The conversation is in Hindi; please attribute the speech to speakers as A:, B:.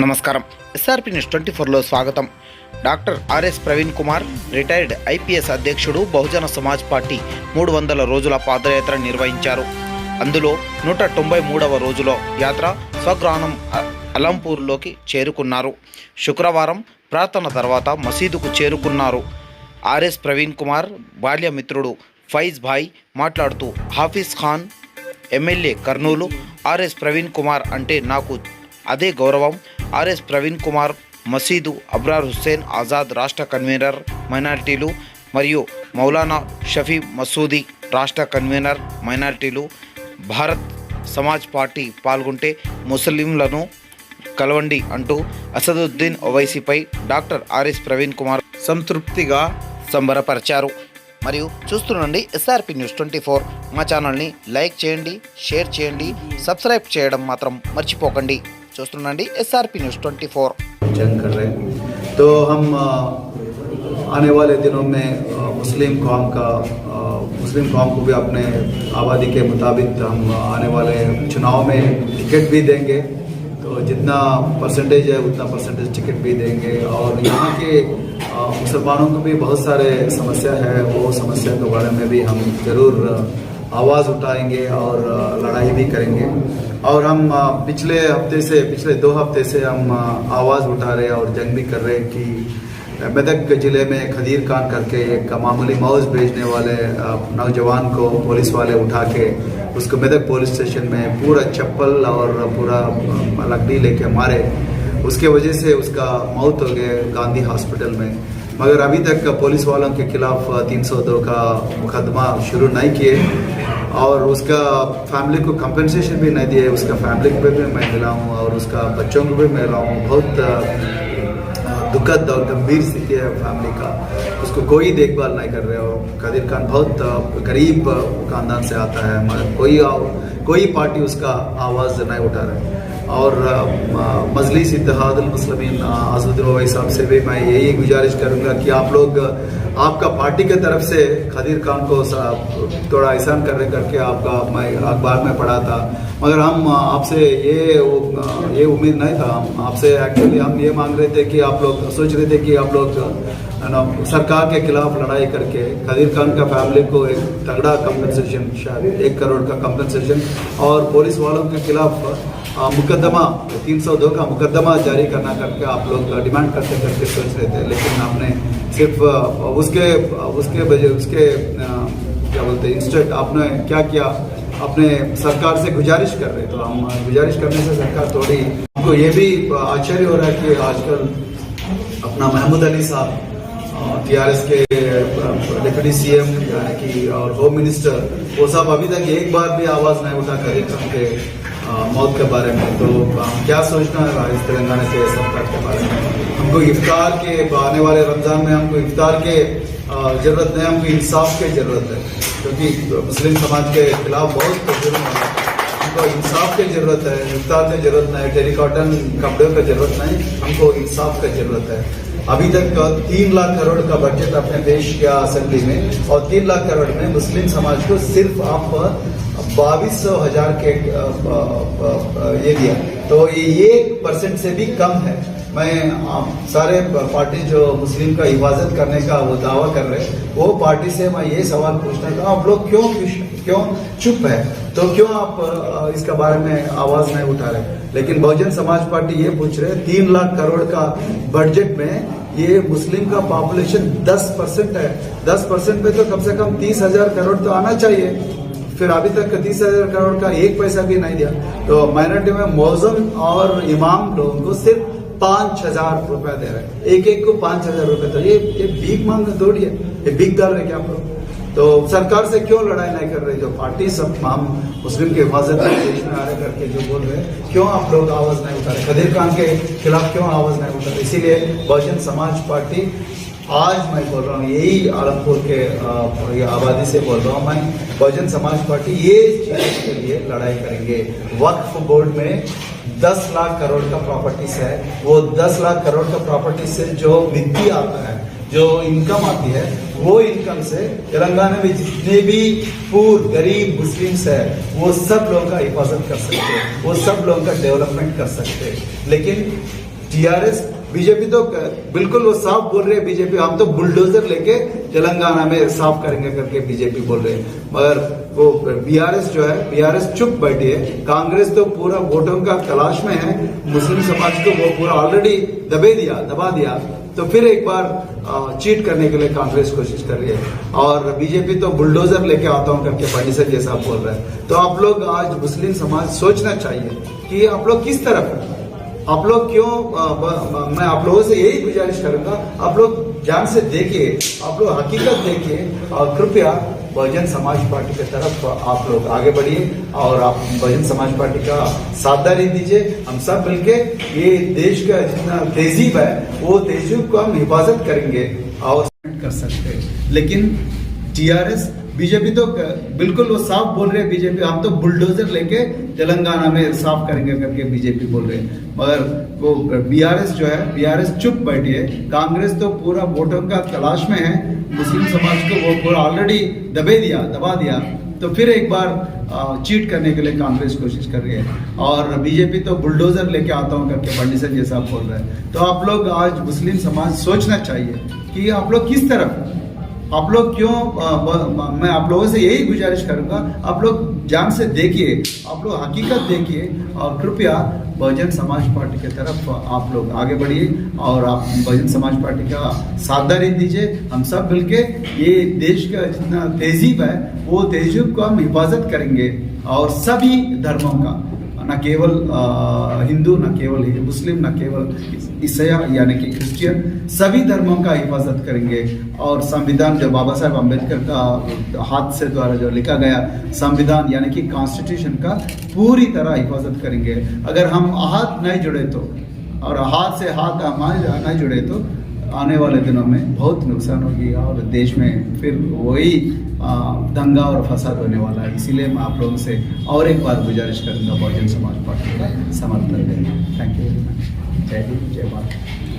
A: నమస్కారం. ఎస్ఆర్పి న్యూస్ 24లో స్వాగతం. Doctor RS Praveen Kumar retired IPS అధ్యక్షుడు బహుజన సమాజ్ పార్టీ 300 రోజుల పాదయాత్ర నిర్వహించారు. అందులో 193వ రోజులో యాత్ర స్వగ్రామం అలంపూర్లోకి చేరుకున్నారు. శుక్రవారం ప్రార్థన తర్వాత మసీదుకు చేరుకున్నారు. ఆర్ఎస్ ప్రవీణ్ కుమార్ బాల్య మిత్రుడు ఫైజ్ భాయ్ మాట్లాడుతూ, హాఫీజ్ ఖాన్ ఎమ్మెల్యే కర్నూలు, ఆర్ఎస్ ప్రవీణ్ కుమార్ అంటే నాకు అదే గౌరవం. ఆర్ఎస్ ప్రవీణ్ కుమార్ మసీదు అబ్రార్ హుస్సేన్ ఆజాద్ రాష్ట్ర కన్వీనర్ మైనారిటీలు మరియు మౌలానా షఫీ మసూది రాష్ట్ర కన్వీనర్ మైనారిటీలు. భారత్ సమాజ్ పార్టీ పాల్గొంటే ముస్లింలను కలవండి అంటూ అసదుద్దీన్ ఓవైసీపై డాక్టర్ ఆర్ఎస్ ప్రవీణ్ కుమార్ సంతృప్తిగా సంబరపరిచారు. మరియు చూస్తుండండి ఎస్ఆర్పి న్యూస్ 24. మా ఛానల్ని లైక్ చేయండి, షేర్ చేయండి, సబ్స్క్రైబ్ చేయడం మాత్రం మర్చిపోకండి. చూస్తుండండి ఎస్ఆర్పి న్యూస్ 24.
B: जंग कर रहे हैं तो हम आने वाले दिनों में मुस्लिम कौम को भी अपने आबादी के मुताबिक हम आने वाले चुनाव में टिकट भी देंगे। तो जितना परसेंटेज है उतना परसेंटेज टिकट भी देंगे। और यहाँ के मुसलमानों को भी बहुत सारे समस्या है, वो समस्या के बारे में भी हम ज़रूर आवाज़ उठाएंगे और लड़ाई भी करेंगे। और हम पिछले 2 हफ्ते से हम आवाज़ उठा रहे हैं और जंग भी कर रहे हैं कि मेदक ज़िले में खदीर खान करके एक मामूली मौज भेजने वाले नौजवान को पुलिस वाले उठा के उसको मेदक पुलिस स्टेशन में पूरा चप्पल और पूरा लकड़ी लेके मारे। उसके वजह से उसका मौत हो गया गांधी हॉस्पिटल में। मगर अभी तक पुलिस वालों के खिलाफ 302 का मुकदमा शुरू नहीं किए और उसका फैमिली को कंपनसेशन भी नहीं दिए। उसका फैमिली को भी मैं मिला हूँ और उसका बच्चों को भी मिला हूँ। बहुत दुखद और गंभीर स्थिति है फैमिली का, उसको कोई देखभाल नहीं कर रहे। और खदीर खान बहुत गरीब खानदान से आता है, मगर कोई पार्टी उसका आवाज़ नहीं उठा रहा है। और मजलिस इत्तेहादुल मुस्लिमीन असदुद्दीन ओवैसी साहब से भी मैं यही गुजारिश करूंगा कि आप लोग आपका पार्टी के तरफ से खदीर खान को थोड़ा एहसान करके आपका मैं अखबार में पढ़ा था, मगर हम आपसे ये उम्मीद नहीं था। हम आपसे एक्चुअली हम ये मांग रहे थे कि आप लोग सोच रहे थे कि आप लोग सरकार के खिलाफ लड़ाई करके खदीर खान का फैमिली को एक तगड़ा कंपनसेशन, शायद 1 करोड़ का कंपनसेशन और पुलिस वालों के खिलाफ मुकदमा 302 का मुकदमा जारी करना करके आप लोग डिमांड करते सोच रहे थे। लेकिन आपने सिर्फ उसके क्या बोलते हैं इंस्टेंट आपने क्या किया, अपने सरकार से गुजारिश कर रहे। तो हम गुजारिश करने से सरकार थोड़ी, हमको ये भी आश्चर्य हो रहा है कि आजकल अपना महमूद अली साहब टीआरएस के डिप्टी सीएम यानी कि और होम मिनिस्टर, वो साहब अभी तक एक बार भी आवाज़ नहीं उठा खदीर खान के मौत के बारे में। तो क्या सोचना है इस तेलंगाना के सरकार के बारे में? हमको इफ्तार के आने वाले रमज़ान में हमको इफ्तार के ज़रूरत नहीं, हमको इंसाफ की ज़रूरत है, क्योंकि मुस्लिम समाज के खिलाफ बहुत जुर्म हो रहा है। हमको इंसाफ की ज़रूरत है, इफ्तार की ज़रूरत नहीं, टेरिकॉटन कपड़ों की ज़रूरत नहीं, हमको इंसाफ की ज़रूरत है। अभी तक 3 लाख करोड़ का बजट अपने देश के असेंबली में और 3 लाख करोड़ में मुस्लिम समाज को सिर्फ आप 22,000 के ये दिया, तो ये 1% से भी कम है। मैं सारे पार्टी जो मुस्लिम का हिफाजत करने का वो दावा कर रहे हैं, वो पार्टी से मैं ये सवाल पूछना था, आप लोग क्यों चुप है? तो क्यों आप इसका बारे में आवाज़ नहीं उठा रहे? लेकिन बहुजन समाज पार्टी ये पूछ रहे हैं, 3 लाख करोड़ का बजट में ये मुस्लिम का पॉपुलेशन 10% है। 10% पे तो कम से कम 30,000 करोड़ तो आना चाहिए। फिर अभी तक 30,000 करोड़ का 1 पैसा भी नहीं दिया। तो माइनॉरिटी में मौज़म और इमाम लोगों को सिर्फ 5,000 रुपए दे रहे हैं, एक को 5,000 रुपए। तो ये भीख मांग थोड़ी है, ये भीख डाल रहे क्या आप लोग? तो सरकार से क्यों लड़ाई नहीं कर रहे? जो पार्टी सब हम मुस्लिम की हिफाजत में देश में आ रहे करके जो बोल रहे हैं, क्यों आप लोग आवाज़ नहीं उठा रहे? खदीर खान के खिलाफ क्यों आवाज़ नहीं उठा रहे? इसीलिए बहुजन समाज पार्टी आज मैं बोल रहा हूँ, यही आलमपुर के आबादी से बोल रहा हूँ मैं, बहुजन समाज पार्टी ये चीज़ के लिए लड़ाई करेंगे। वक्फ बोर्ड में 10 लाख करोड़ का प्रॉपर्टीज है, वो 10 लाख करोड़ का प्रॉपर्टी से जो वित्तीय आता है जो इनकम आती है वो इनकम से तेलंगाना में जितने भी पूर गरीब मुस्लिम्स है वो सब लोगों का हिफाजत कर सकते हैं, वो सब लोगों का डेवलपमेंट कर सकते हैं। लेकिन टीआरएस बीजेपी तो बिल्कुल वो साफ बोल रहे हैं, बीजेपी हम तो बुलडोजर लेके तेलंगाना में साफ करेंगे करके बीजेपी बोल रहे हैं, मगर वो बीआरएस जो है बीआरएस चुप बैठी है। कांग्रेस तो पूरा वोटों का तलाश में है, मुस्लिम समाज को वो पूरा ऑलरेडी दबा दिया, तो फिर एक बार चीट करने के लिए कांग्रेस कोशिश कर रही है और बीजेपी तो बुलडोजर लेके आता हूं करके पंडित जैसा बोल रहा है। तो आप लोग आज मुस्लिम समाज सोचना चाहिए कि आप लोग किस तरफ हैं, आप लोग क्यों मैं आप लोगों से यही गुजारिश करूंगा, आप लोग जान से देखिए, आप लोग हकीकत देखिए और कृपया बहुजन समाज पार्टी की तरफ आप लोग आगे बढ़िए और आप बहुजन समाज पार्टी का साझेदारी दीजिए। हम सब मिलके ये देश का जितना तहजीब है वो तहजीब को हम हिफाजत करेंगे और कर सकते हैं। लेकिन टीआरएस बीजेपी तो बिल्कुल वो साफ बोल रहे हैं, बीजेपी हम तो बुलडोजर लेके तेलंगाना में साफ करेंगे करके बीजेपी बोल रहे हैं, मगर वो बीआरएस जो है बीआरएस चुप बैठी है। कांग्रेस तो पूरा वोटों का तलाश में है, मुस्लिम समाज को वो पूरा ऑलरेडी दबा दिया, तो फिर एक बार चीट करने के लिए कांग्रेस कोशिश कर रही है और बीजेपी तो बुलडोजर लेके आता हूं करके पंडित जैसा बोल रहा है। तो आप लोग आज मुस्लिम समाज सोचना चाहिए कि आप लोग किस तरफ, आप लोग क्यों मैं आप लोगों से यही गुजारिश करूंगा, आप लोग जान से देखिए, आप लोग हकीकत देखिए और कृपया बहुजन समाज पार्टी की तरफ आप लोग आगे बढ़िए और आप बहुजन समाज पार्टी का साझेदारी दीजिए। हम सब मिलके ये देश का जितना तहजीब है वो तहजीब को हम हिफाजत करेंगे और सभी धर्मों का, न केवल हिंदू, न केवल मुस्लिम, न केवल ईसाई यानी कि क्रिश्चियन, सभी धर्मों का हिफाजत करेंगे। और संविधान जो बाबा साहेब अम्बेडकर का हाथ से द्वारा जो लिखा गया संविधान यानी कि कॉन्स्टिट्यूशन का पूरी तरह हिफाजत करेंगे। अगर हम हाथ नहीं जुड़े तो और हाथ से हाथ हमारे नहीं जुड़े तो आने वाले दिनों में बहुत नुकसान होगी और देश में फिर वही दंगा और फसाद होने वाला है। इसीलिए मैं आप लोगों से और एक बार गुजारिश करूंगा बहुजन समाज पार्टी का समर्थन दें। Thank you very much. जय हिंद, जय भारत।